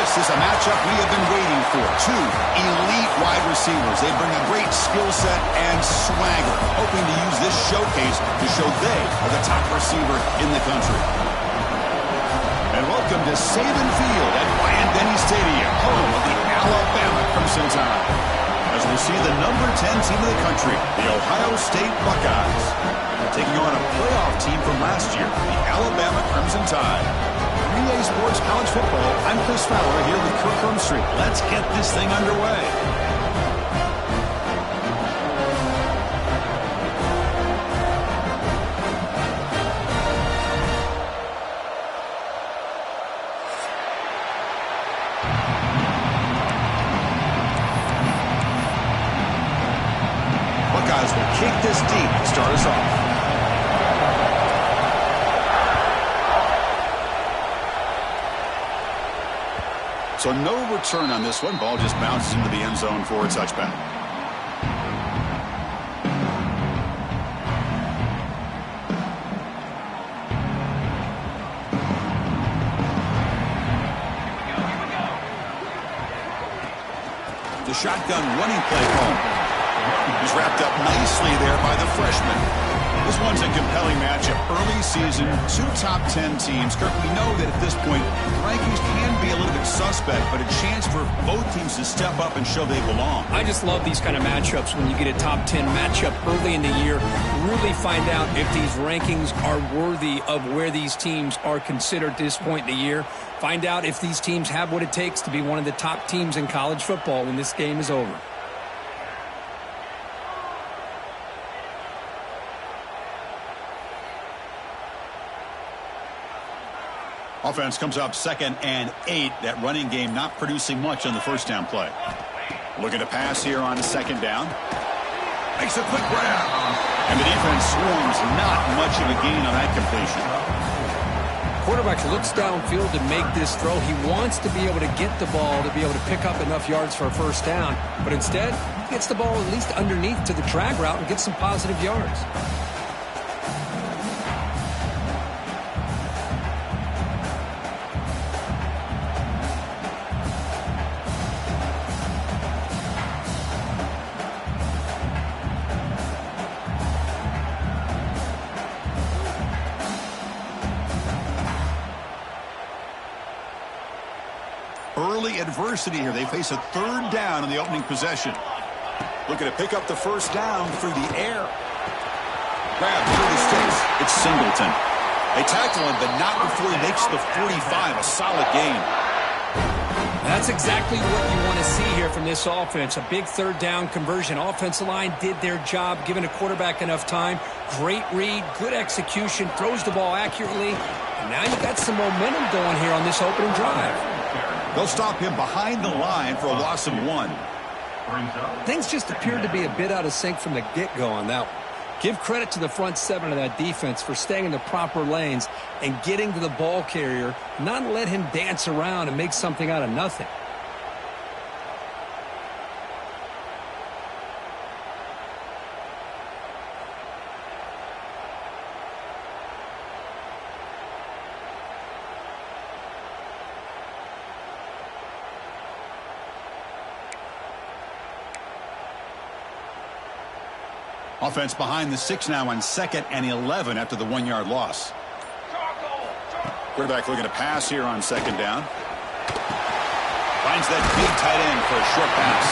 This is a matchup we have been waiting for. Two elite wide receivers. They bring a great skill set and swagger, hoping to use this showcase to show they are the top receiver in the country. And welcome to Saban Field at Bryant-Denny Stadium, home of the Alabama Crimson Tide. As we see the number 10 team in the country, the Ohio State Buckeyes, taking on a playoff team from last year, the Alabama Crimson Tide. 3A Sports College Football, I'm Chris Fowler here with Kirk Hermstreet. Let's get this thing underway. Buckeyes will kick this deep to start us off. So no return on this one. Ball just bounces into the end zone for a touchback. The shotgun running play home. He's wrapped up nicely there by the freshman. This one's a compelling matchup. Early season, two top 10 teams. Kirk, we know that at this point, rankings can be a little bit suspect, but a chance for both teams to step up and show they belong. I just love these kind of matchups when you get a top 10 matchup early in the year. Really find out if these rankings are worthy of where these teams are considered at this point in the year. Find out if these teams have what it takes to be one of the top teams in college football when this game is over. Offense comes up 2nd and 8. That running game not producing much on the first down play. Looking to pass here on 2nd down. Makes a quick grab. And the defense swarms. Not much of a gain on that completion. Quarterback looks downfield to make this throw. He wants to be able to get the ball to be able to pick up enough yards for a first down. But instead, he gets the ball at least underneath to the drag route and gets some positive yards. Early adversity here. They face a 3rd down in the opening possession. Looking to pick up the first down through the air. Grab through the sticks. It's Singleton. They tackle him, but not before he makes the 45. A solid gain. That's exactly what you want to see here from this offense. A big 3rd down conversion. Offensive line did their job, giving a quarterback enough time. Great read, good execution, throws the ball accurately. And now you got some momentum going here on this opening drive. They'll stop him behind the line for a loss of 1. Things just appeared to be a bit out of sync from the get-go on that one. Give credit to the front 7 of that defense for staying in the proper lanes and getting to the ball carrier, not let him dance around and make something out of nothing. Offense behind the 6 now on 2nd and 11 after the 1-yard loss. Quarterback looking to pass here on 2nd down. Finds that big tight end for a short pass.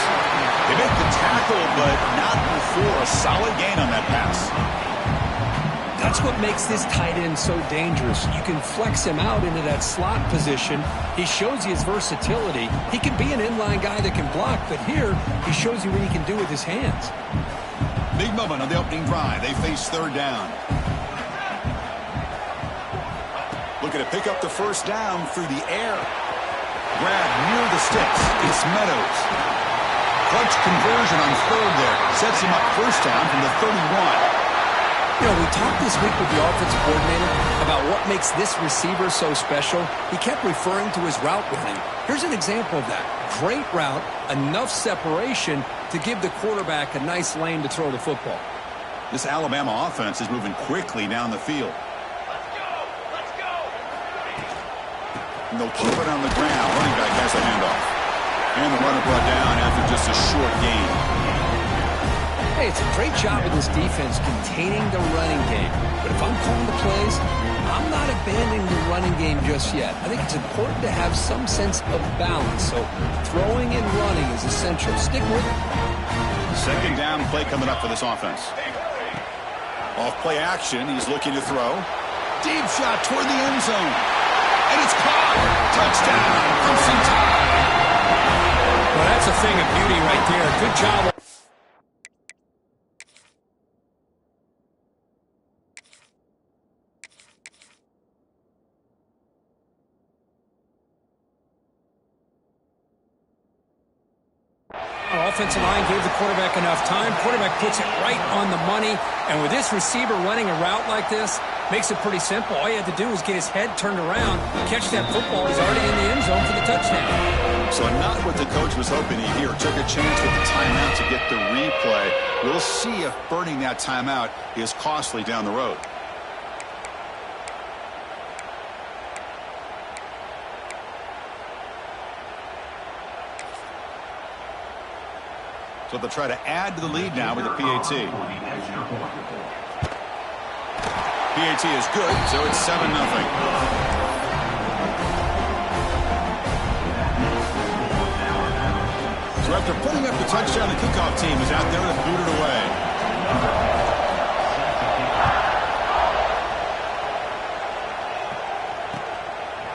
They make the tackle, but not before a solid gain on that pass. That's what makes this tight end so dangerous. You can flex him out into that slot position. He shows you his versatility. He can be an inline guy that can block, but here he shows you what he can do with his hands. Big moment on the opening drive. They face 3rd down. Looking to pick up the first down through the air. Grab near the sticks. It's Meadows. Clutch conversion on 3rd there. Sets him up first down from the 31. You know, we talked this week with the offensive coordinator about what makes this receiver so special. He kept referring to his route running. Here's an example of that. Great route, enough separation to give the quarterback a nice lane to throw the football. This Alabama offense is moving quickly down the field. And they'll keep it on the ground. Running back has the handoff. And the runner brought down after just a short gain. Hey, it's a great job of this defense containing the running game. But if I'm calling the plays, I'm not abandoning the running game just yet. I think it's important to have some sense of balance. So throwing and running is essential. Stick with it. Second down play coming up for this offense. Off play action, he's looking to throw. Deep shot toward the end zone. And it's caught. Touchdown, Crimson Tide. Well, that's a thing of beauty right there. Good job. Offensive line gave the quarterback enough time. Quarterback puts it right on the money. And with this receiver running a route like this, makes it pretty simple. All you had to do was get his head turned around, catch that football. He's already in the end zone for the touchdown. So not what the coach was hoping to hear. Took a chance with the timeout to get the replay. We'll see if burning that timeout is costly down the road. So they'll try to add to the lead now with the PAT. PAT is good, so it's 7-0. So after putting up the touchdown, the kickoff team is out there to boot it away.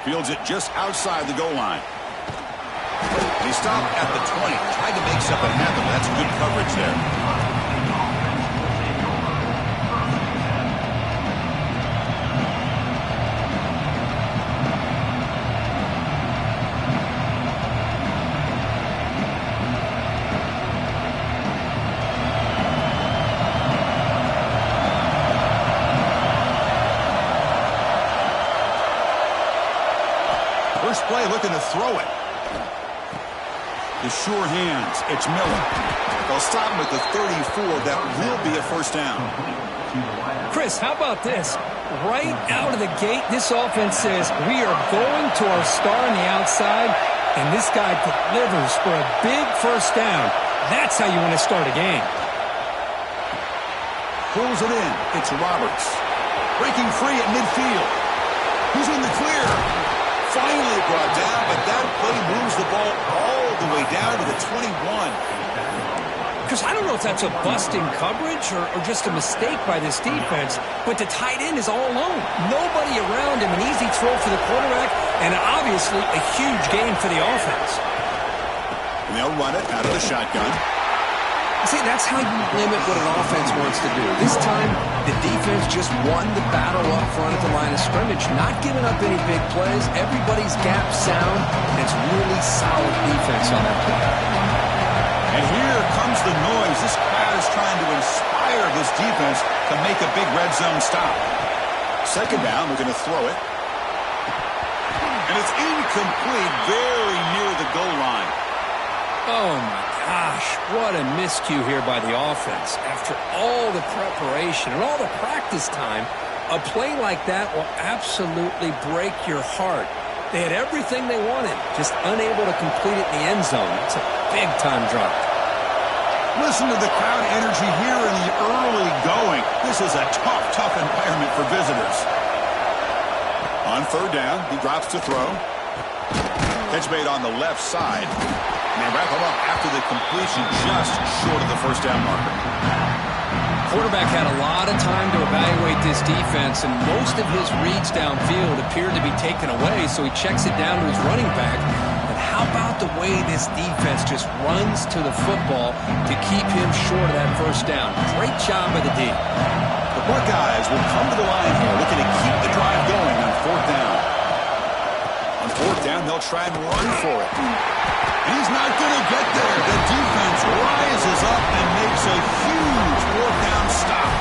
Fields it just outside the goal line. He stopped at the 20, tried to make something happen, but that's good coverage there. First play looking to throw it. The sure hands. It's Miller. They'll stop him at the 34. That will be a first down. Chris, how about this? Right out of the gate, this offense says, we are going to our star on the outside, and this guy delivers for a big first down. That's how you want to start a game. Pulls it in. It's Roberts. Breaking free at midfield. Who's in the clear? Finally brought down, but that play moves the ball all the way down to the 21. Because I don't know if that's a bust in coverage or just a mistake by this defense, but the tight end is all alone. Nobody around him, an easy throw for the quarterback, and obviously a huge gain for the offense. And they'll run it out of the shotgun. See, that's how you limit what an offense wants to do. This time, the defense just won the battle up front at the line of scrimmage, not giving up any big plays. Everybody's gap sound, and it's really solid defense on that play. And here comes the noise. This crowd is trying to inspire this defense to make a big red zone stop. Second down, we're going to throw it. And it's incomplete, very near the goal line. Oh, my gosh, what a miscue here by the offense. After all the preparation and all the practice time, a play like that will absolutely break your heart. They had everything they wanted, just unable to complete it in the end zone. It's a big-time drop. Listen to the crowd energy here in the early going. This is a tough environment for visitors. On third down, he drops to throw. Catch made on the left side. And they wrap him up after the completion just short of the first down marker. Quarterback had a lot of time to evaluate this defense, and most of his reads downfield appeared to be taken away, so he checks it down to his running back. But how about the way this defense just runs to the football to keep him short of that first down? Great job by the D. The Buckeyes will come to the line here, looking to keep the drive going on fourth down. On fourth down, they'll try and run for it. He's not going to get there. The defense rises up and makes a huge fourth down stop.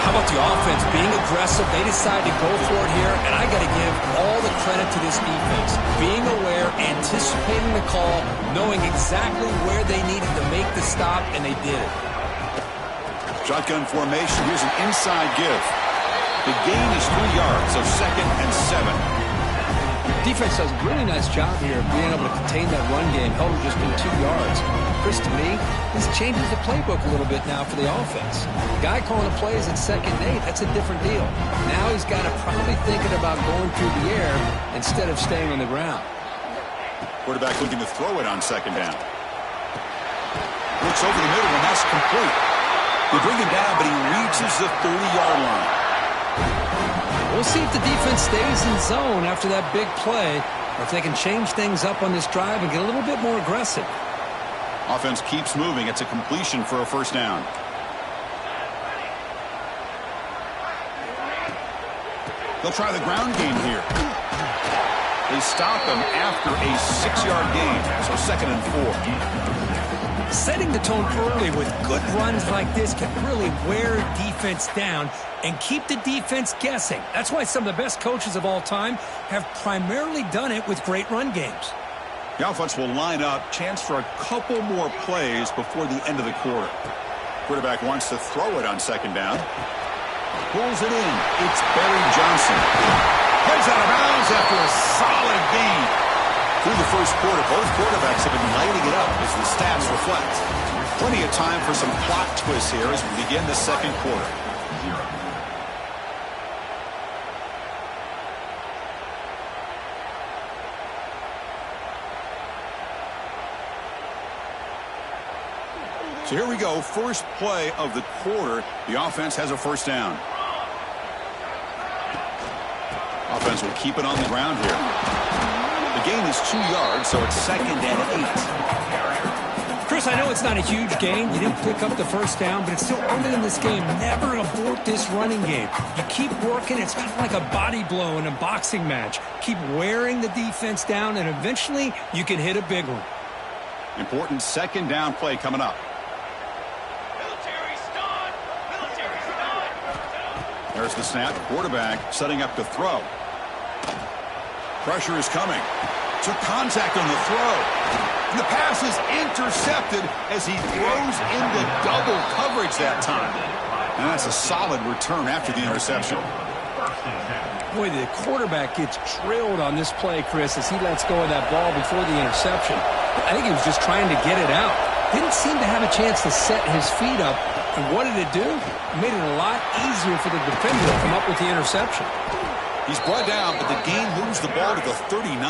How about the offense being aggressive? They decide to go for it here, and I got to give all the credit to this defense. Being aware, anticipating the call, knowing exactly where they needed to make the stop, and they did it. Shotgun formation. Here's an inside give. The gain is 3 yards, so 2nd and 7. Defense does a really nice job here of being able to contain that run game. Held him just in 2 yards. Chris, to me, this changes the playbook a little bit now for the offense. The guy calling the plays at 2nd and 8, that's a different deal. Now he's got to probably thinking about going through the air instead of staying on the ground. Quarterback looking to throw it on 2nd down. Looks over the middle, and that's complete. They bring him down, but he reaches the 30-yard line. We'll see if the defense stays in zone after that big play, or if they can change things up on this drive and get a little bit more aggressive. Offense keeps moving. It's a completion for a 1st down. They'll try the ground game here. They stop him after a 6-yard gain, so 2nd and 4. Setting the tone early with good runs like this can really wear defense down and keep the defense guessing. That's why some of the best coaches of all time have primarily done it with great run games. The offense will line up. Chance for a couple more plays before the end of the quarter. Quarterback wants to throw it on 2nd down. Pulls it in. It's Barry Johnson. Heads out of bounds after a solid gain. Through the 1st quarter, both quarterbacks have been lighting it up as the stats reflect. Plenty of time for some plot twists here as we begin the 2nd quarter. So here we go, first play of the quarter. The offense has a 1st down. Offense will keep it on the ground here. The gain is 2 yards, so it's 2nd and 8. Chris, I know it's not a huge gain. You didn't pick up the 1st down, but it's still early in this game. Never abort this running game. You keep working. It's kind of like a body blow in a boxing match. Keep wearing the defense down, and eventually you can hit a big one. Important 2nd down play coming up. There's the snap. Quarterback setting up to throw. Pressure is coming. Took contact on the throw. And the pass is intercepted as he throws into double coverage that time. And that's a solid return after the interception. Boy, the quarterback gets drilled on this play, Chris, as he lets go of that ball before the interception. I think he was just trying to get it out. Didn't seem to have a chance to set his feet up. And what did it do? It made it a lot easier for the defender to come up with the interception. He's brought down, but the game moves the ball to the 39.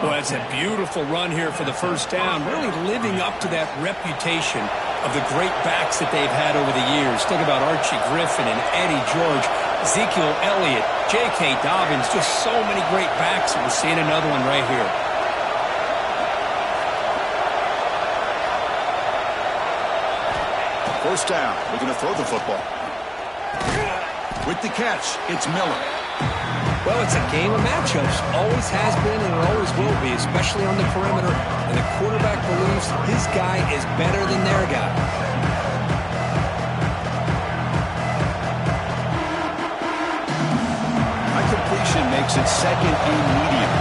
Well, that's a beautiful run here for the 1st down, really living up to that reputation of the great backs that they've had over the years. Think about Archie Griffin and Eddie George, Ezekiel Elliott, J.K. Dobbins, just so many great backs, and we're seeing another one right here. First down, looking to throw the football. With the catch, it's Miller. Well, it's a game of matchups. Always has been and it always will be, especially on the perimeter. And the quarterback believes his guy is better than their guy. High completion makes it 2nd and medium.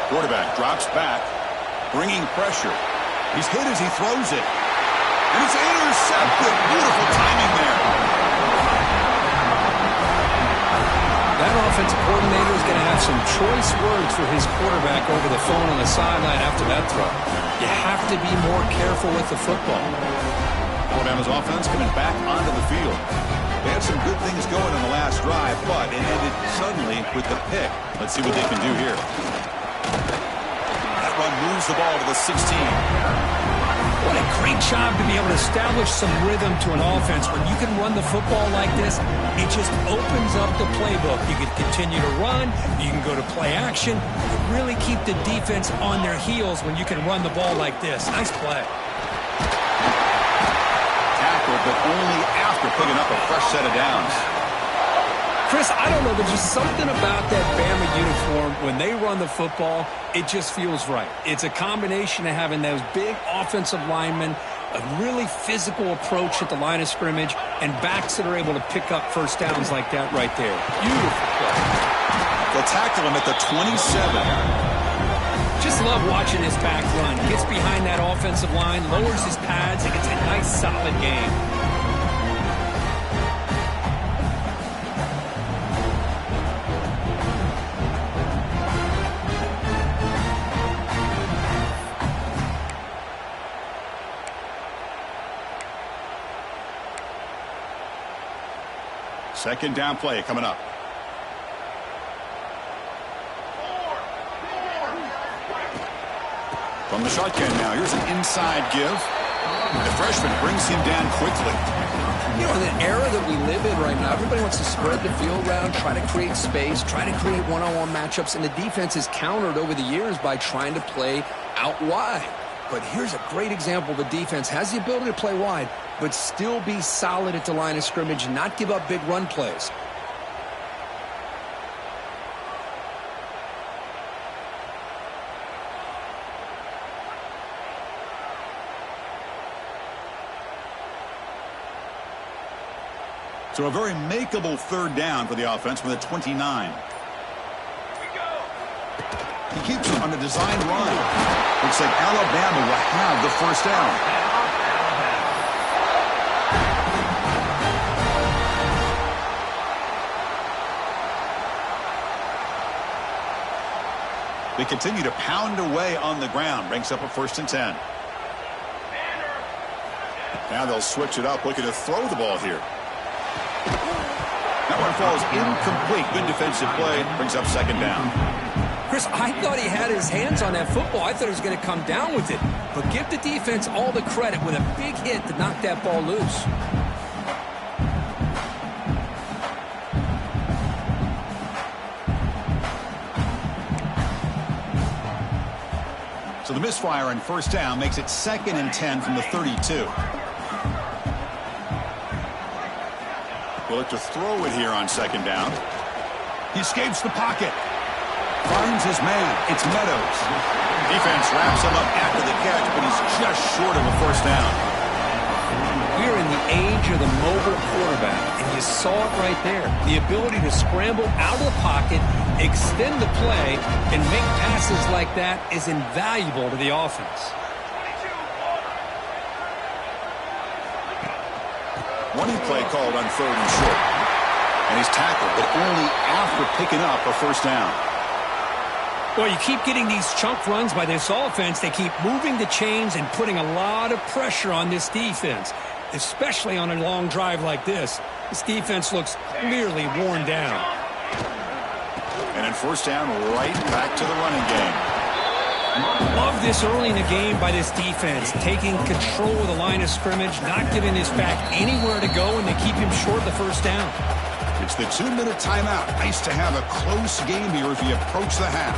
Quarterback drops back, bringing pressure. He's hit as he throws it. And it's intercepted. Beautiful timing there. That offensive coordinator is going to have some choice words for his quarterback over the phone on the sideline after that throw. You have to be more careful with the football. Alabama's offense coming back onto the field. They had some good things going on the last drive, but it ended suddenly with the pick. Let's see what they can do here. That run moves the ball to the 16. What a great job to be able to establish some rhythm to an offense. When you can run the football like this, it just opens up the playbook. You can continue to run. You can go to play action. You really keep the defense on their heels when you can run the ball like this. Nice play. Tackled, but only after picking up a fresh set of downs. Chris, I don't know. There's just something about that Bama uniform. When they run the football, it just feels right. It's a combination of having those big offensive linemen, a really physical approach at the line of scrimmage, and backs that are able to pick up first downs like that right there. Beautiful play. They'll tackle him at the 27. Just love watching this back run. Gets behind that offensive line, lowers his pads, and gets a nice, solid game. Second down play coming up. From the shotgun now, here's an inside give. The freshman brings him down quickly. You know, in the era that we live in right now, everybody wants to spread the field around, try to create space, try to create one-on-one matchups, and the defense is countered over the years by trying to play out wide. But here's a great example. The defense has the ability to play wide, but still be solid at the line of scrimmage, not give up big run plays. So a very makeable third down for the offense with a 29. He keeps it on a design run. Looks like Alabama will have the first down. They continue to pound away on the ground. Brings up a 1st and 10. Now they'll switch it up, looking to throw the ball here. That one falls incomplete. Good defensive play. Brings up 2nd down. Chris, I thought he had his hands on that football. I thought he was going to come down with it. But give the defense all the credit with a big hit to knock that ball loose. So the misfire on 1st down makes it 2nd and 10 from the 32. We'll look to throw it here on 2nd down. He escapes the pocket. Finds his man. It's Meadows. Defense wraps him up after the catch, but he's just short of a 1st down. We're in the age of the mobile quarterback, and you saw it right there. The ability to scramble out of the pocket, extend the play, and make passes like that is invaluable to the offense. Running play called on 3rd and short. And he's tackled, but only after picking up a 1st down. Well, you keep getting these chunk runs by this offense. They keep moving the chains and putting a lot of pressure on this defense, especially on a long drive like this. This defense looks clearly worn down. And then 1st down, right back to the running game. Love this early in the game by this defense, taking control of the line of scrimmage, not giving this back anywhere to go, and they keep him short the 1st down. It's the 2-minute timeout. Nice to have a close game here as we approach the half.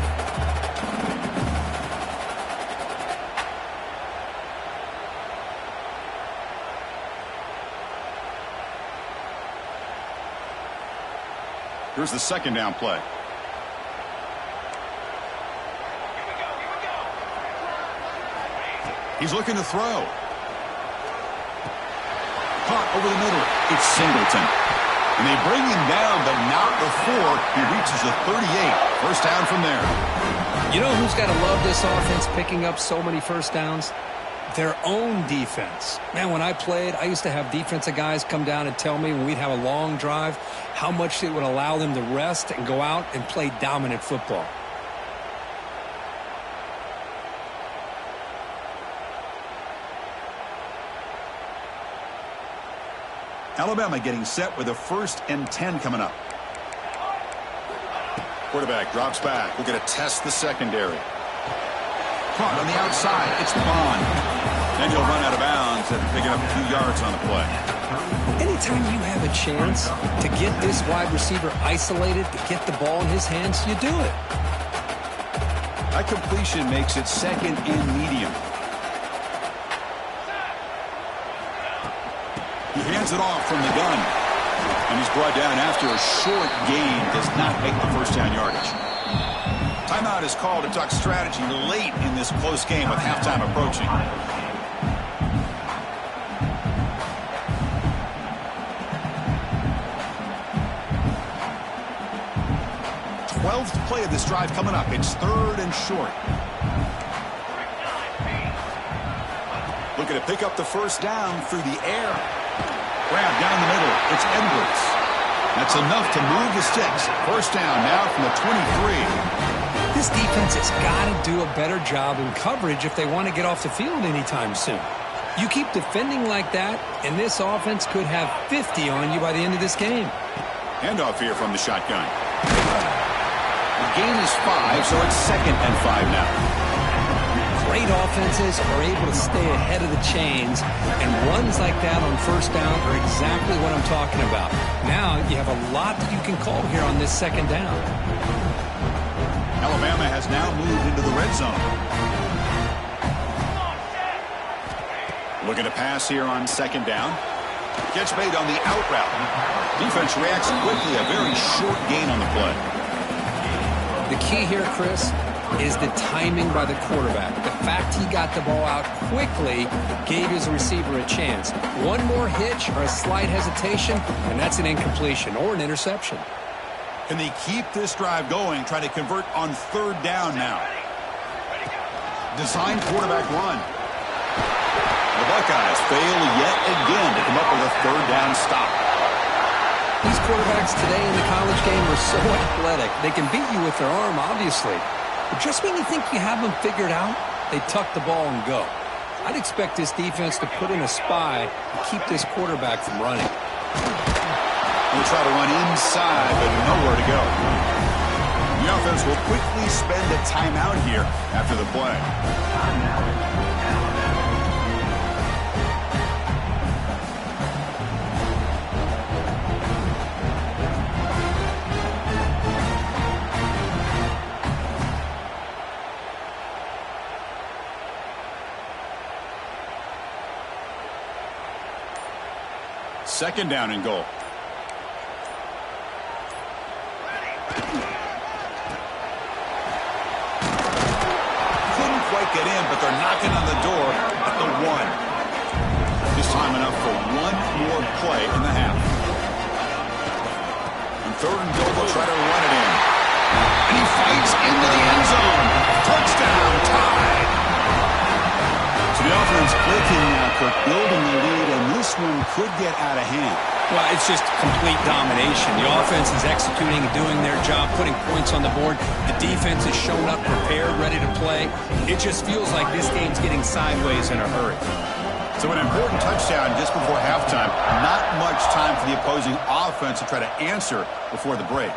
Here's the 2nd down play. He's looking to throw. Caught over the middle. It's Singleton. And they bring him down, but not before he reaches the 38. 1st down from there. You know who's got to love this offense picking up so many 1st downs? Their own defense. Man, when I played, I used to have defensive guys come down and tell me when we'd have a long drive how much it would allow them to rest and go out and play dominant football. Alabama getting set with a 1st and 10 coming up. Quarterback drops back. We're going to test the secondary. Caught on the outside. It's Bond. Then he'll run out of bounds after picking up a few yards on the play. Anytime you have a chance to get this wide receiver isolated, to get the ball in his hands, you do it. That completion makes it 2nd and medium. He hands it off from the gun. And he's brought down after a short gain. Does not make the 1st down yardage. Timeout is called to talk strategy late in this close game with halftime approaching. 12th play of this drive coming up. It's 3rd and short. looking to pick up the first down through the air. Grab down the middle. It's Edwards. That's enough to move the sticks. First down now from the 23. This defense has got to do a better job in coverage if they want to get off the field anytime soon. You keep defending like that, and this offense could have 50 on you by the end of this game. Handoff here from the shotgun. The gain is 5, so it's 2nd and 5 now. Great offenses are able to stay ahead of the chains, and runs like that on first down are exactly what I'm talking about. Now you have a lot that you can call here on this second down. Alabama has now moved into the red zone. Looking to pass here on second down. Gets made on the out route. Defense reacts quickly, a very short gain on the play. The key here, Chris, is the timing by the quarterback. The fact he got the ball out quickly gave his receiver a chance. One more hitch or a slight hesitation, and that's an incompletion or an interception. Can they keep this drive going, try to convert on third down now? Design quarterback run. The Buckeyes fail yet again to come up with a third down stop. These quarterbacks today in the college game are so athletic. They can beat you with their arm, obviously. But just when you think you have them figured out, they tuck the ball and go. I'd expect this defense to put in a spy and keep this quarterback from running. We'll try to run inside, but nowhere to go. The offense will quickly spend a timeout here after the play. Second down and goal. Couldn't quite get in, but they're knocking on the door at the 1. This time enough for one more play in the half. On third and goal, they'll try to run it in. And he fights into the end zone. Touchdown, tied. So the offense clicking now, Kirk, building the lead, and this one could get out of hand. Well, it's just complete domination. The offense is executing and doing their job, putting points on the board. The defense is showing up prepared, ready to play. It just feels like this game's getting sideways in a hurry. So an important touchdown just before halftime. Not much time for the opposing offense to try to answer before the break.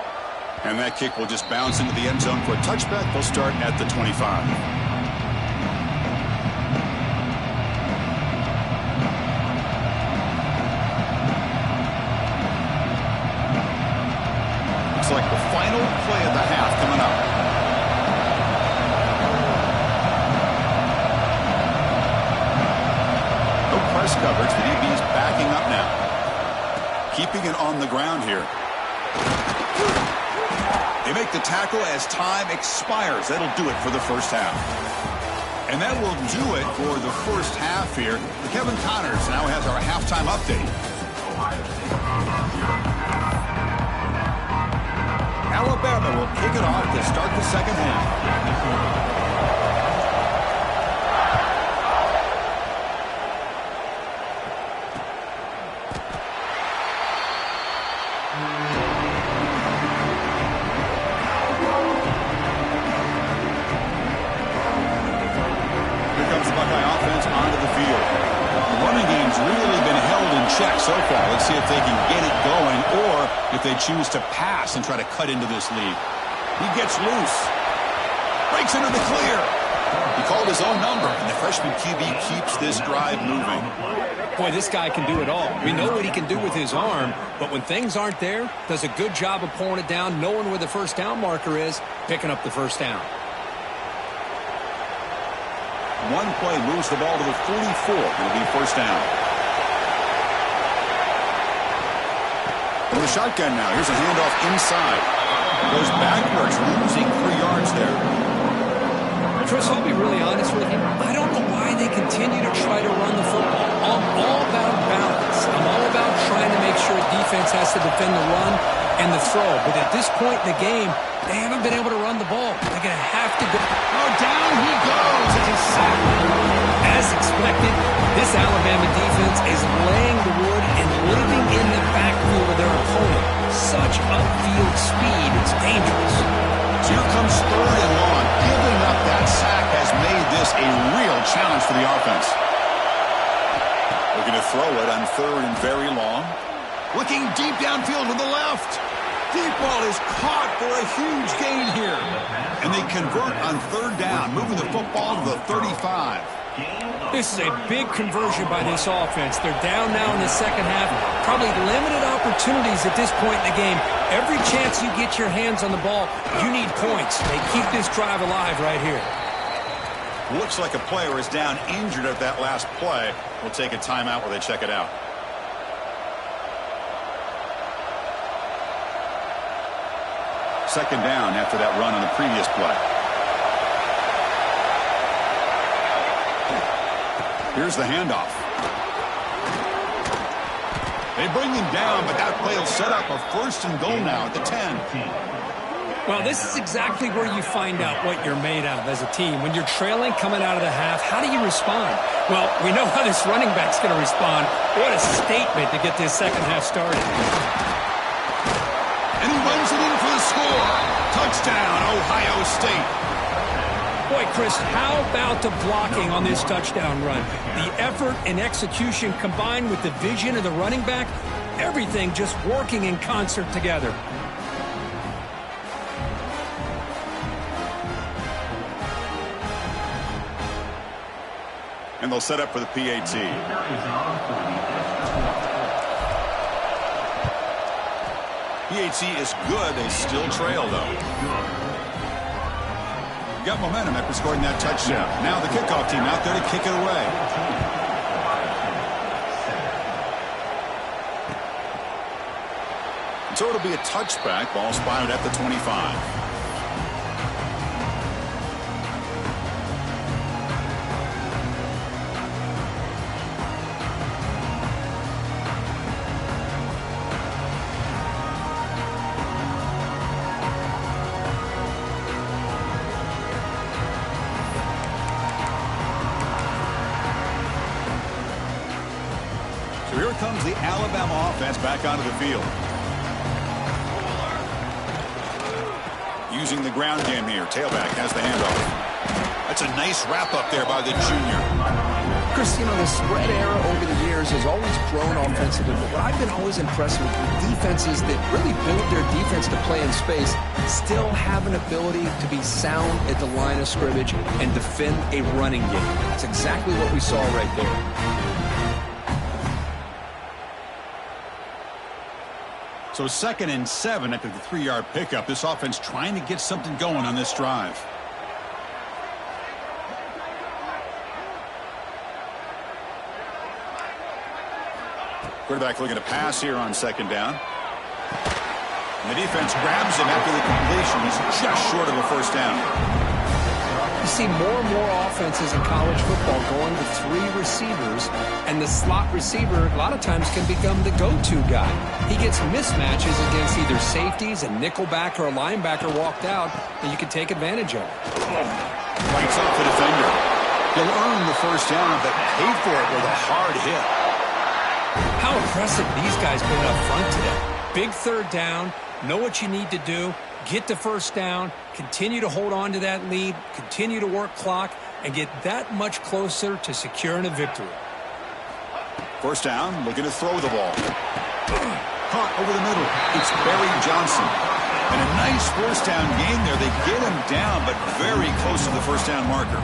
And that kick will just bounce into the end zone for a touchback. They'll start at the 25. Like the final play of the half coming up. No press coverage. The DB's backing up now. Keeping it on the ground here. They make the tackle as time expires. That'll do it for the first half. And that will do it for the first half here. Kevin Connors now has our halftime update. Alabama will kick it off to start the second half. Here comes the Buckeye offense onto the field. The running game's really been held in check so far. Let's see if they can get it going, or if they choose to pass and try to cut into this lead. He gets loose. Breaks into the clear. He called his own number, and the freshman QB keeps this drive moving. Boy, this guy can do it all. We know what he can do with his arm, but when things aren't there, does a good job of pulling it down, knowing where the first down marker is, picking up the first down. One play moves the ball to the 44. It'll be first down. From the shotgun now. Here's a handoff inside. Goes backwards, losing 3 yards there. Chris, I'll be really honest with you. I don't know why they continue to try to run the football. I'm all about balance. I'm all about trying to make sure defense has to defend the run and the throw. But at this point in the game, they haven't been able to run the ball. They're going to have to go. Oh, down he goes. It's a sack. As as expected, this Alabama defense is laying the wood and living in the backfield of their opponent. Such upfield speed, it's dangerous. So here comes 3rd and long. Giving up that sack has made this a real challenge for the offense. Looking to throw it on 3rd and very long. Looking deep downfield to the left. Deep ball is caught for a huge gain here. And they convert on 3rd down, moving the football to the 35. This is a big conversion by this offense. They're down now in the second half. Probably limited opportunities at this point in the game. Every chance you get your hands on the ball, you need points. They keep this drive alive right here. Looks like a player is down injured at that last play. We'll take a timeout while they check it out. Second down after that run on the previous play. Here's the handoff. They bring him down, but that play will set up a 1st and goal now at the 10. Well, this is exactly where you find out what you're made of as a team. When you're trailing coming out of the half, how do you respond? Well, we know how this running back's going to respond. What a statement to get this second half started. And he runs it in for the score. Touchdown, Ohio State. Boy, Chris, how about the blocking on this touchdown run? The effort and execution combined with the vision of the running back, everything just working in concert together. And they'll set up for the PAT. PAT is good. They still trail, though. Got momentum after scoring that touchdown. Now the kickoff team out there to kick it away. So it'll be a touchback. Ball spotted at the 25. So here comes the Alabama offense back onto the field. Using the ground game here. Tailback has the handoff. That's a nice wrap up there by the junior. Chris, you know, the spread era over the years has always grown offensively, but what I've been always impressed with defenses that really build their defense to play in space still have an ability to be sound at the line of scrimmage and defend a running game. That's exactly what we saw right there. So 2nd and 7 after the 3-yard pickup. This offense trying to get something going on this drive. Quarterback looking to pass here on 2nd down. And the defense grabs him after the completion. He's just short of a 1st down. You see more and more offenses in college football going to 3 receivers, and the slot receiver a lot of times can become the go-to guy. He gets mismatches against either safeties, a nickelback, or a linebacker walked out that you can take advantage of. Lights off the defender. He'll earn the 1st down, but pay for it with a hard hit. How impressive these guys been up front today. Big 3rd down, know what you need to do, get the 1st down, continue to hold on to that lead, continue to work clock, and get that much closer to securing a victory. 1st down, looking to throw the ball. Caught over the middle. It's Barry Johnson. And a nice 1st down gain there. They get him down, but very close to the 1st down marker.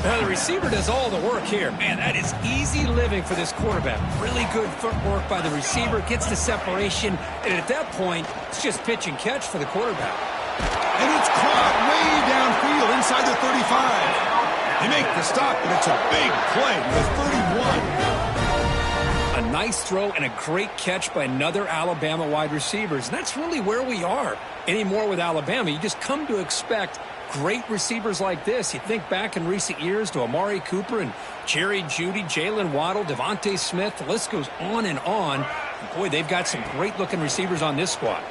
Now the receiver does all the work here. Man, that is easy living for this quarterback. Really good footwork by the receiver. Gets the separation. And at that point, it's just pitch and catch for the quarterback. And it's caught way downfield inside the 35. They make the stop, and it's a big play with 31. A nice throw and a great catch by another Alabama wide receivers. And that's really where we are anymore with Alabama. You just come to expect great receivers like this. You think back in recent years to Amari Cooper and Jerry Jeudy, Jalen Waddle, Devontae Smith. The list goes on and on. And boy, they've got some great-looking receivers on this squad.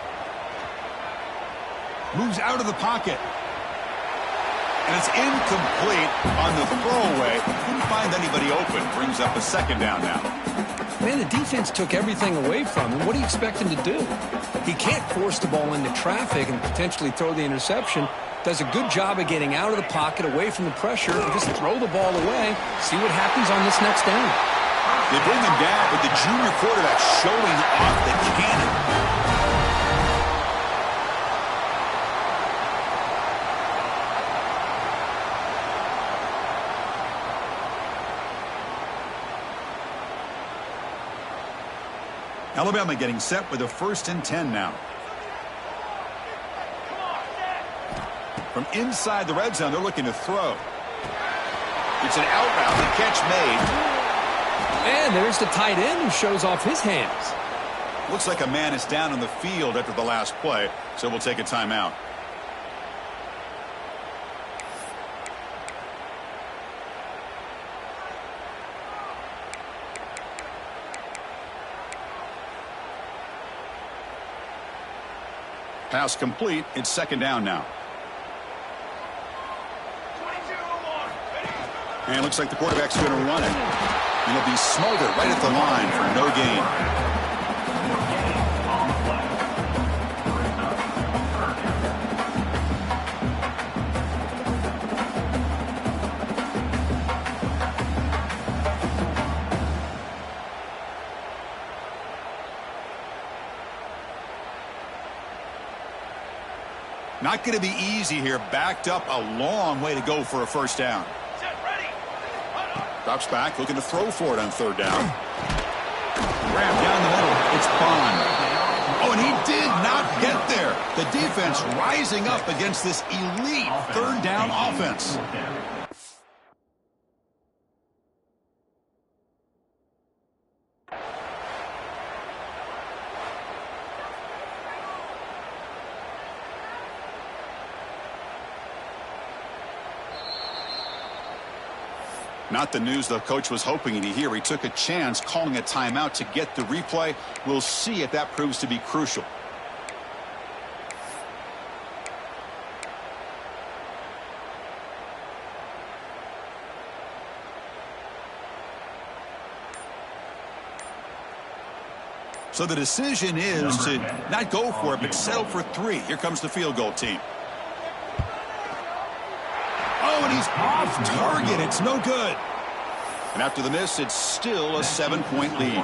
Moves out of the pocket. And it's incomplete on the throwaway. Couldn't find anybody open. Brings up a second down now. Man, the defense took everything away from him. What do you expect him to do? He can't force the ball into traffic and potentially throw the interception. Does a good job of getting out of the pocket, away from the pressure, and just throw the ball away. See what happens on this next down. They bring him down with the junior quarterback showing off the cannon. Alabama getting set with a 1st and 10 now. From inside the red zone, they're looking to throw. It's an out route. The catch made. And there's the tight end who shows off his hands. Looks like a man is down on the field after the last play, so we'll take a timeout. Pass complete. It's 2nd down now. And it looks like the quarterback's going to run it. And he'll be smothered right at the line for no gain. Not going to be easy here. Backed up a long way to go for a 1st down. Drops back, looking to throw for it on 3rd down. Grab down the middle. It's Bond. Oh, and he did not get there. The defense rising up against this elite 3rd down offense. Not the news the coach was hoping to hear. He took a chance calling a timeout to get the replay. We'll see if that proves to be crucial. So the decision is to not go for it, but settle for 3. Here comes the field goal team. Oh, and he's off target. It's no good. And after the miss, it's still a 7-point lead.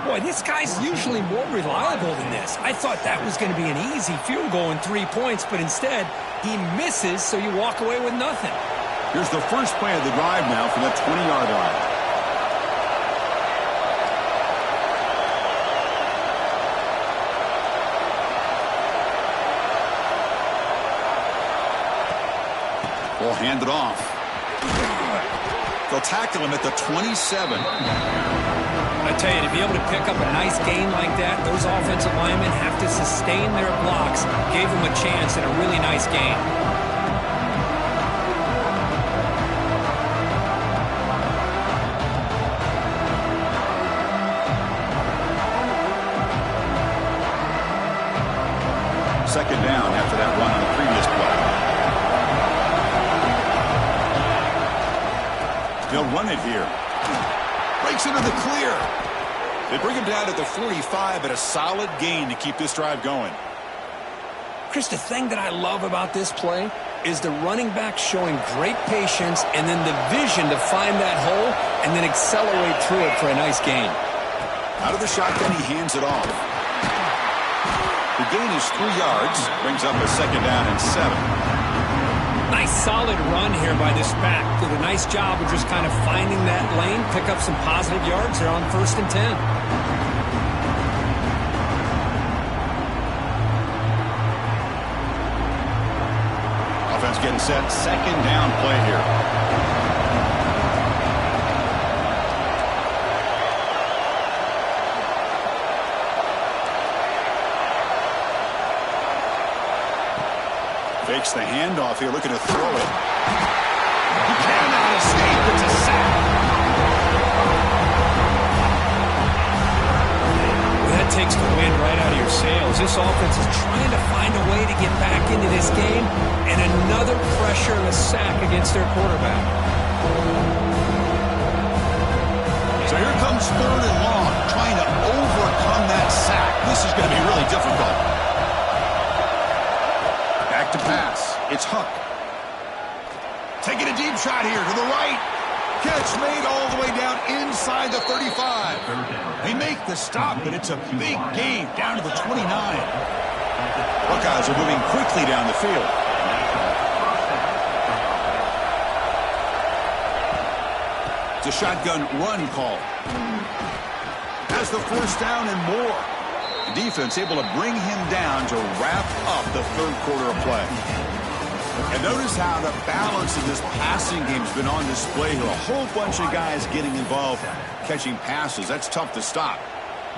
Boy, this guy's usually more reliable than this. I thought that was going to be an easy field goal and 3 points, but instead, he misses, so you walk away with nothing. Here's the first play of the drive now from the 20-yard line. We'll hand it off. They'll tackle him at the 27. I tell you, to be able to pick up a nice gain like that, those offensive linemen have to sustain their blocks. Gave them a chance and a really nice gain. Second down after that run on the previous play. They'll run it here. Breaks into the clear. They bring him down at the 45, but a solid gain to keep this drive going. Chris, the thing that I love about this play is the running back showing great patience and then the vision to find that hole and then accelerate through it for a nice gain. Out of the shotgun, he hands it off. The gain is 3 yards. Brings up a 2nd down and 7. Nice solid run here by this back. Did a nice job of just kind of finding that lane, pick up some positive yards there on 1st and 10. Offense getting set. 2nd down play here. Fakes the handoff here, looking to throw it. He cannot escape. It's a sack. That takes the wind right out of your sails. This offense is trying to find a way to get back into this game, and another pressure and a sack against their quarterback. So here comes 3rd and long, trying to overcome that sack. This is going to be really difficult. Back to pass. It's Huck. Taking a deep shot here to the right. Catch made all the way down inside the 35. They make the stop, but it's a big gain down to the 29. Buckeyes are moving quickly down the field. It's a shotgun run call. Has the 1st down and more. The defense able to bring him down to wrap up the 3rd quarter of play. And notice how the balance in this passing game has been on display here. A whole bunch of guys getting involved catching passes. That's tough to stop.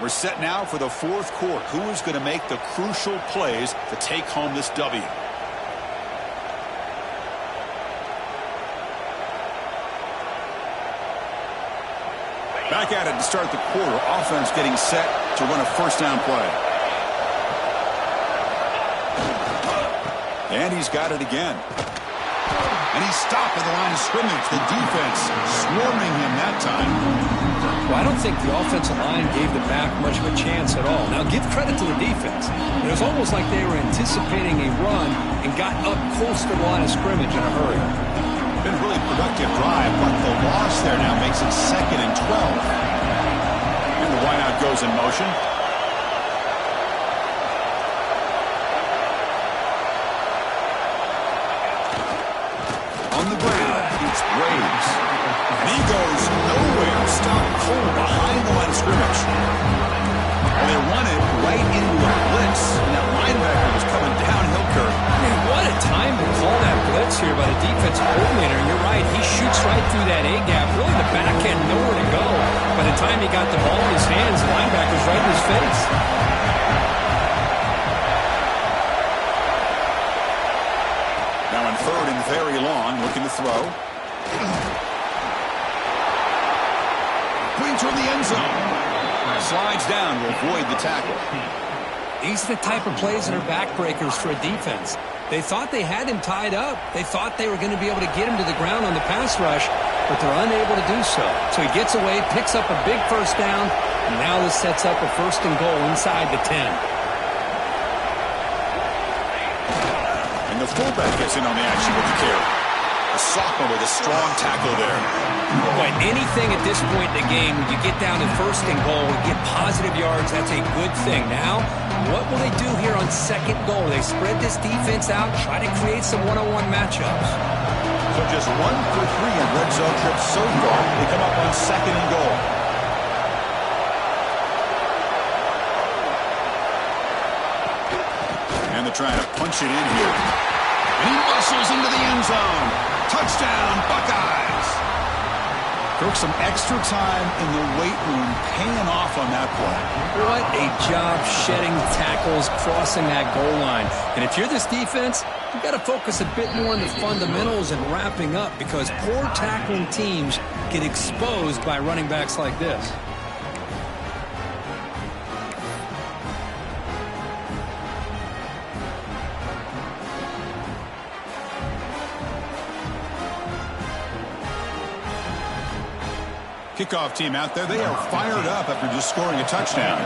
We're set now for the 4th quarter. Who is going to make the crucial plays to take home this W? Back at it to start the quarter. Offense getting set to run a 1st down play. And he's got it again. And he's stopped at the line of scrimmage. The defense swarming him that time. Well, I don't think the offensive line gave the back much of a chance at all. Now, give credit to the defense. It was almost like they were anticipating a run and got up close to the line of scrimmage in a hurry. Been a really productive drive, but the loss there now makes it 2nd and 12. And the wideout goes in motion. On the ground, it's Graves. And he goes nowhere. Stopped cold behind the line of scrimmage. And they run it right into a blitz. And that linebacker was coming downhill, Kirk. Man, what a time to call that blitz here by the defensive coordinator. And you're right, he shoots right through that A-gap. Really the back end, nowhere to go. By the time he got the ball in his hands, the linebacker's right in his face. Now in 3rd and very long, looking to throw. Going toward the end zone. Slides down to avoid the tackle. These are the type of plays that are backbreakers for a defense. They thought they had him tied up. They thought they were going to be able to get him to the ground on the pass rush, but they're unable to do so. So he gets away, picks up a big 1st down, and now this sets up a 1st and goal inside the 10. And the fullback gets in on the action with the carry. The sophomore with a strong tackle there. Boy, anything at this point in the game, when you get down to 1st and goal and get positive yards, that's a good thing. Now, what will they do here on 2nd goal? They spread this defense out, try to create some one-on-one matchups. So just 1 for 3 in red zone trips so far. They come up on 2nd and goal. And they're trying to punch it in here. And he muscles into the end zone. Touchdown, Buckeyes. Took some extra time in the weight room paying off on that play. What a job shedding tackles, crossing that goal line. And if you're this defense, you've got to focus a bit more on the fundamentals and wrapping up, because poor tackling teams get exposed by running backs like this. Kickoff team out there, they are fired up after just scoring a touchdown.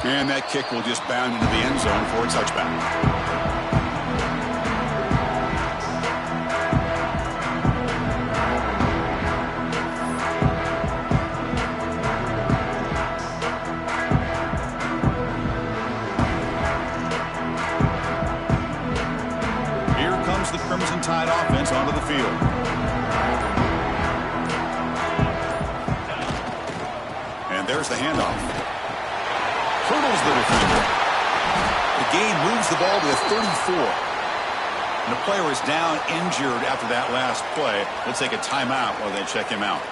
And that kick will just bound into the end zone for a touchback. Crimson Tide offense onto the field. And there's the handoff. Hurdles the defender. The gain moves the ball to the 34. And the player is down injured after that last play. We'll take a timeout while they check him out.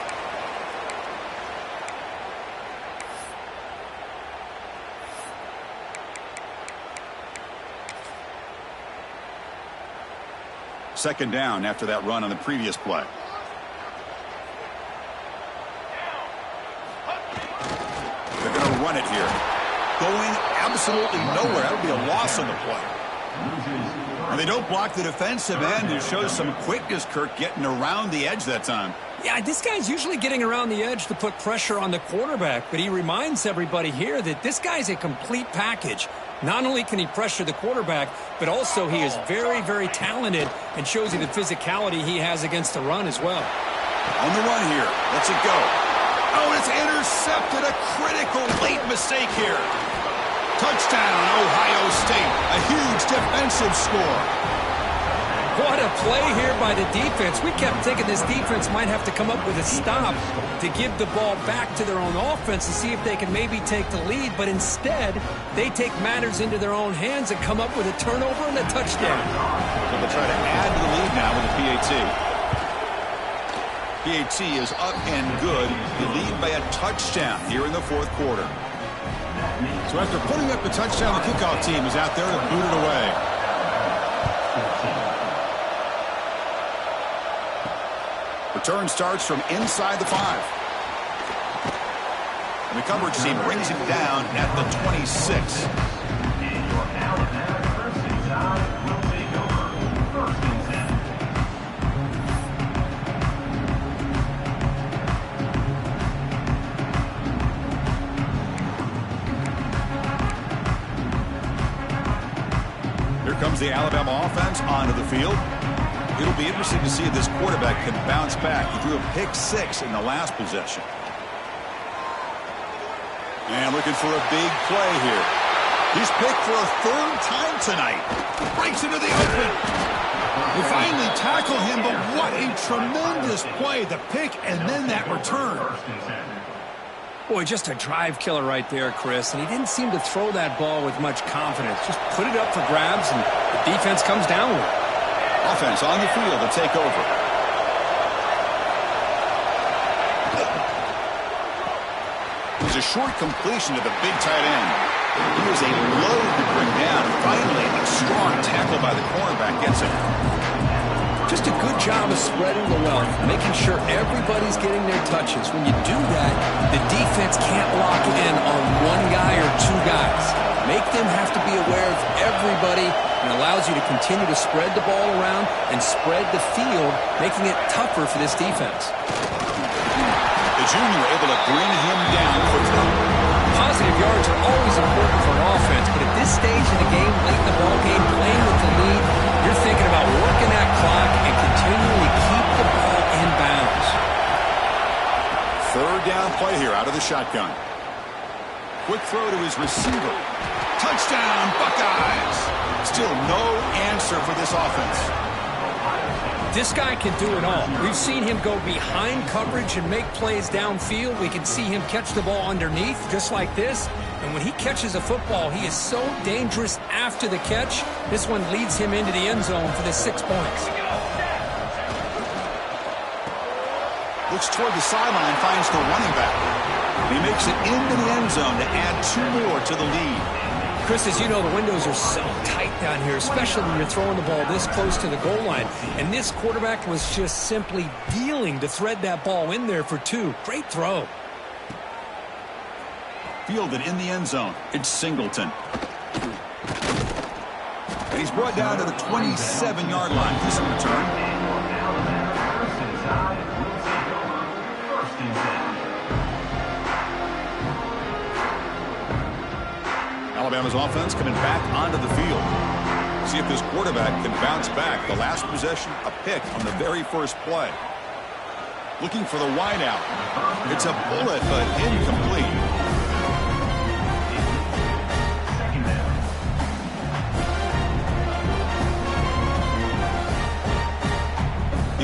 Second down after that run on the previous play. They're going to run it here. Going absolutely nowhere. That would be a loss on the play. And they don't block the defensive end, who shows some quickness, Kirk, getting around the edge that time. Yeah, this guy's usually getting around the edge to put pressure on the quarterback, but he reminds everybody here that this guy's a complete package. Not only can he pressure the quarterback, but also he is very, very talented and shows you the physicality he has against the run as well. On the run here. Lets it go. Oh, it's intercepted. A critical late mistake here. Touchdown, Ohio State. A huge defensive score. What a play here by the defense. We kept thinking this defense might have to come up with a stop to give the ball back to their own offense to see if they can maybe take the lead, but instead they take matters into their own hands and come up with a turnover and a touchdown. So they'll try to add to the lead now with a PAT. PAT is up and good. They lead by a touchdown here in the fourth quarter. So after putting up the touchdown, the kickoff team is out there to boot it away. Return starts from inside the 5. And the coverage team brings it down at the 26. Here comes the Alabama offense onto the field. It'll be interesting to see if this quarterback can bounce back. He threw a pick-6 in the last possession. And looking for a big play here. He's picked for a third time tonight. Breaks into the open. They finally tackle him, but what a tremendous play. The pick and then that return. Boy, just a drive killer right there, Chris. And he didn't seem to throw that ball with much confidence. Just put it up for grabs, and the defense comes down with it. Offense on the field to take over. It was a short completion to the big tight end. He was a load to bring down. Finally, a strong tackle by the cornerback gets him. Just a good job of spreading the wealth, making sure everybody's getting their touches. When you do that, the defense can't lock in on one guy or two guys. Make them have to be aware of everybody, and allows you to continue to spread the ball around and spread the field, making it tougher for this defense. The junior able to bring him down quickly. Positive yards are always important for an offense, but at this stage in the game, late in the ball game, playing with the lead, you're thinking about working that clock and continually keep the ball in bounds. Third down play here out of the shotgun. Quick throw to his receiver. Touchdown, Buckeyes! Still no answer for this offense. This guy can do it all. We've seen him go behind coverage and make plays downfield. We can see him catch the ball underneath, just like this. And when he catches a football, he is so dangerous after the catch. This one leads him into the end zone for the 6 points. Looks toward the sideline, finds the running back. And he makes it into the end zone to add 2 more to the lead. Chris, as you know, the windows are so tight down here, especially when you're throwing the ball this close to the goal line. And this quarterback was just simply dealing to thread that ball in there for 2. Great throw. Fielded in the end zone. It's Singleton. And he's brought down to the 27-yard line. Decent return. Alabama's offense coming back onto the field. See if this quarterback can bounce back. The last possession, a pick on the very first play. Looking for the wideout. It's a bullet, but incomplete.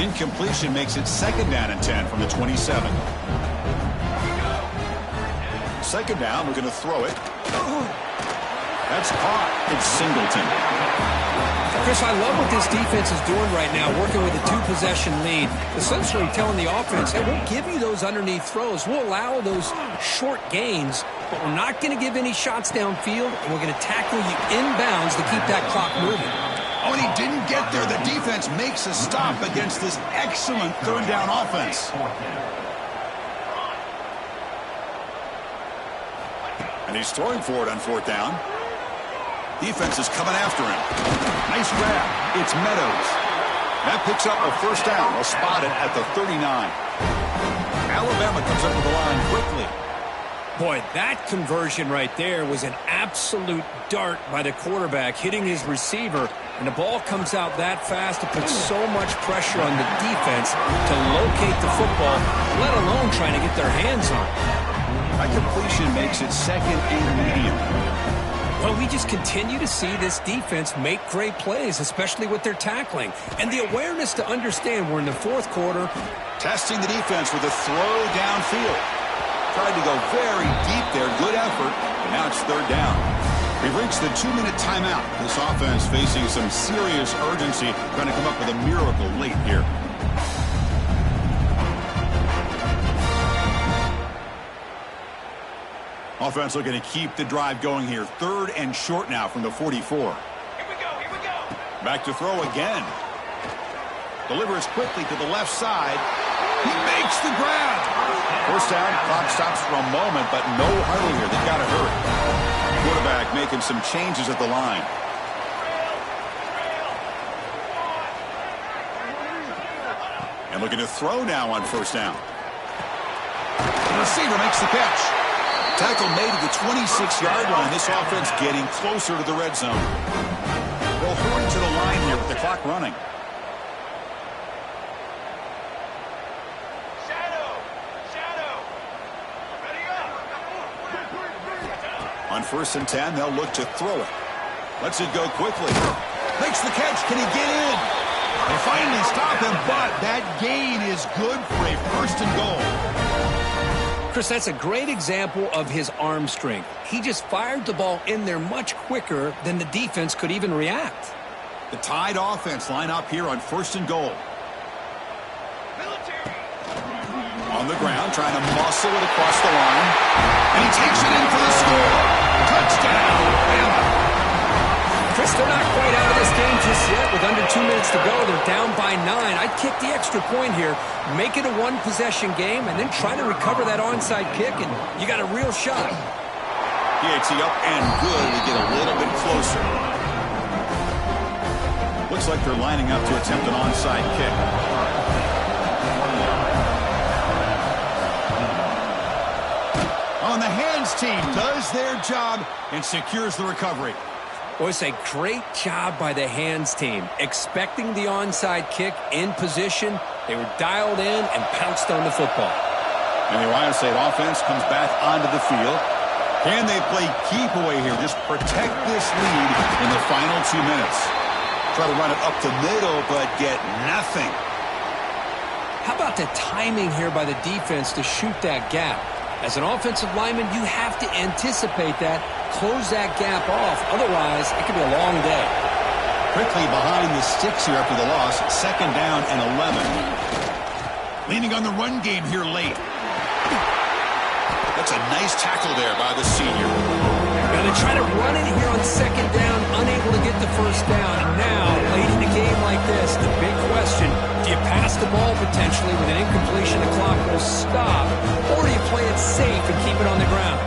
Incompletion makes it 2nd down and 10 from the 27. 2nd down, we're going to throw it. That's caught. It's Singleton. Chris, I love what this defense is doing right now, working with a 2-possession lead. Essentially telling the offense, hey, we'll give you those underneath throws. We'll allow those short gains, but we're not going to give any shots downfield, and we're going to tackle you inbounds to keep that clock moving. Oh, and he didn't get there. The defense makes a stop against this excellent third down offense. And he's throwing for it on fourth down. Defense is coming after him. Nice grab. It's Meadows. That picks up a first down. They'll spot it at the 39. Alabama comes up with the line quickly. Boy, that conversion right there was an absolute dart by the quarterback, hitting his receiver, and the ball comes out that fast. It puts so much pressure on the defense to locate the football, let alone trying to get their hands on it. That completion makes it second and medium. Well, we just continue to see this defense make great plays, especially with their tackling, and the awareness to understand we're in the fourth quarter. Testing the defense with a throw downfield. Tried to go very deep there. Good effort. And now it's third down. We've reached the 2-minute timeout. This offense facing some serious urgency, trying to come up with a miracle late here. Offense looking to keep the drive going here. Third and short now from the 44. Here we go. Back to throw again. Delivers quickly to the left side. He makes the grab. First down, clock stops for a moment, but no huddle here. They've got to hurry. Quarterback making some changes at the line. And looking to throw now on first down. The receiver makes the catch. Tackle made at the 26-yard line. This offense getting closer to the red zone. They'll hurry to the line here with the clock running. On 1st and 10, they'll look to throw it. Lets it go quickly. Makes the catch. Can he get in? They finally stop him, but that gain is good for a 1st and goal. Chris, that's a great example of his arm strength. He just fired the ball in there much quicker than the defense could even react. The Tide offense line up here on 1st and goal. On the ground, trying to muscle it across the line. And he takes it in for the score. Touchdown, Alabama. Chris, they're not quite out of this game just yet. With under 2 minutes to go, they're down by 9. I'd kick the extra point here, make it a one-possession game, and then try to recover that onside kick, and you got a real shot. PAT up and good to get a little bit closer. Looks like they're lining up to attempt an onside kick. On the hands team does their job and secures the recovery. Well, it's a great job by the hands team. Expecting the onside kick in position, they were dialed in and pounced on the football. And the Ohio State offense comes back onto the field. Can they play keep away here? Just protect this lead in the final 2 minutes. Try to run it up the middle, but get nothing. How about the timing here by the defense to shoot that gap? As an offensive lineman, you have to anticipate that, close that gap off. Otherwise, it could be a long day. Quickly behind the sticks here after the loss. 2nd down and 11. Leaning on the run game here late. That's a nice tackle there by the senior. Now they try to run it here on 2nd down, unable to get the first down. And now, late in a game like this, the big question, do you pass the ball potentially with an incompletion, the clock will stop, or do you play it safe and keep it on the ground?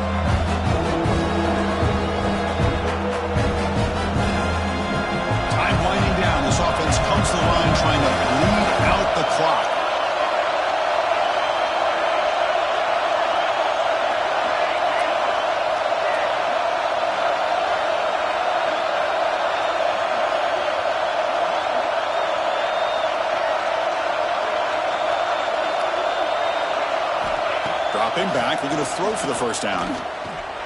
Time winding down. This offense comes to the line trying to bleed out the clock. Dropping back, they're going to throw for the first down.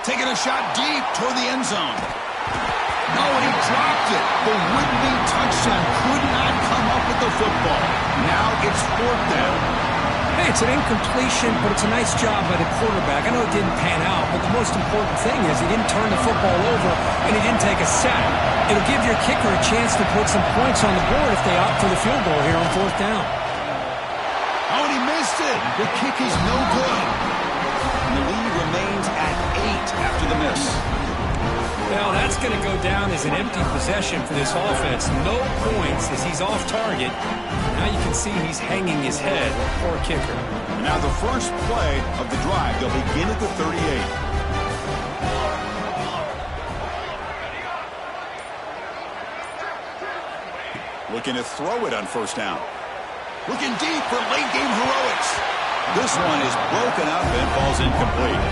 Taking a shot deep toward the end zone. No, and he dropped it. The would-be touchdown could not come up with the football. Now it's 4th down. Hey, it's an incompletion, but it's a nice job by the quarterback. I know it didn't pan out, but the most important thing is he didn't turn the football over and he didn't take a sack. It'll give your kicker a chance to put some points on the board if they opt for the field goal here on 4th down. Oh, and he missed it. The kick is no good. And the lead remains at 8 after the miss. Well, that's going to go down as an empty possession for this offense. No points as he's off target. Now you can see he's hanging his head. Poor kicker. And now the first play of the drive. They'll begin at the 38. Looking to throw it on first down. Looking deep for late game heroics. This one is broken up and falls incomplete.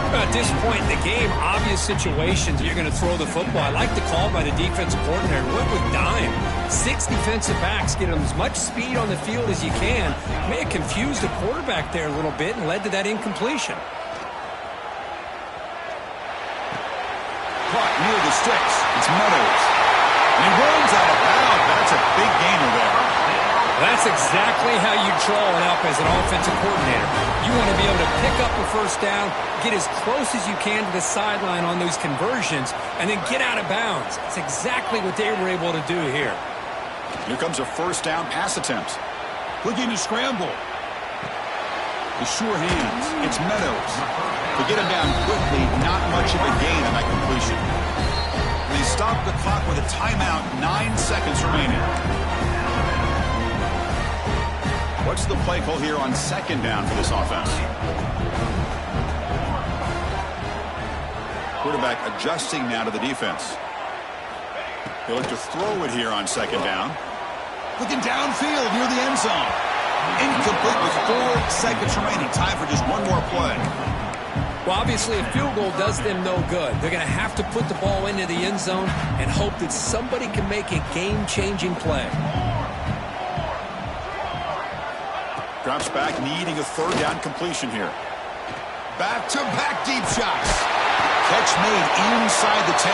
At this point in the game, obvious situations you're going to throw the football. I like the call by the defensive coordinator. Went with dime. 6 defensive backs get them as much speed on the field as you can. May have confused the quarterback there a little bit and led to that incompletion. Caught near the sticks. It's Meadows. And he runs out of bounds. That's a big gainer there. That's exactly how you draw it up as an offensive coordinator. You want to be able to pick up a first down, get as close as you can to the sideline on those conversions, and then get out of bounds. That's exactly what they were able to do here. Here comes a first down pass attempt. Looking to scramble. The sure hands. It's Meadows. To get him down quickly, not much of a gain on that completion. They stop the clock with a timeout, 9 seconds remaining. What's the play call here on second down for this offense? Quarterback adjusting now to the defense. He'll look to throw it here on second down. Looking downfield near the end zone. Incomplete with 4 seconds remaining. Time for just one more play. Well, obviously, a field goal does them no good. They're going to have to put the ball into the end zone and hope that somebody can make a game-changing play. Drops back, needing a third down completion here. Back-to-back deep shots. Catch made inside the 10.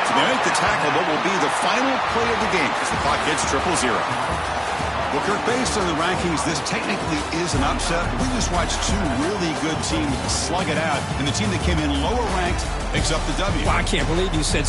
So they make the tackle, what will be the final play of the game as the clock hits 0-0. Well, Kirk, based on the rankings, this technically is an upset. We just watched 2 really good teams slug it out, and the team that came in lower ranked picks up the W. Well, I can't believe you said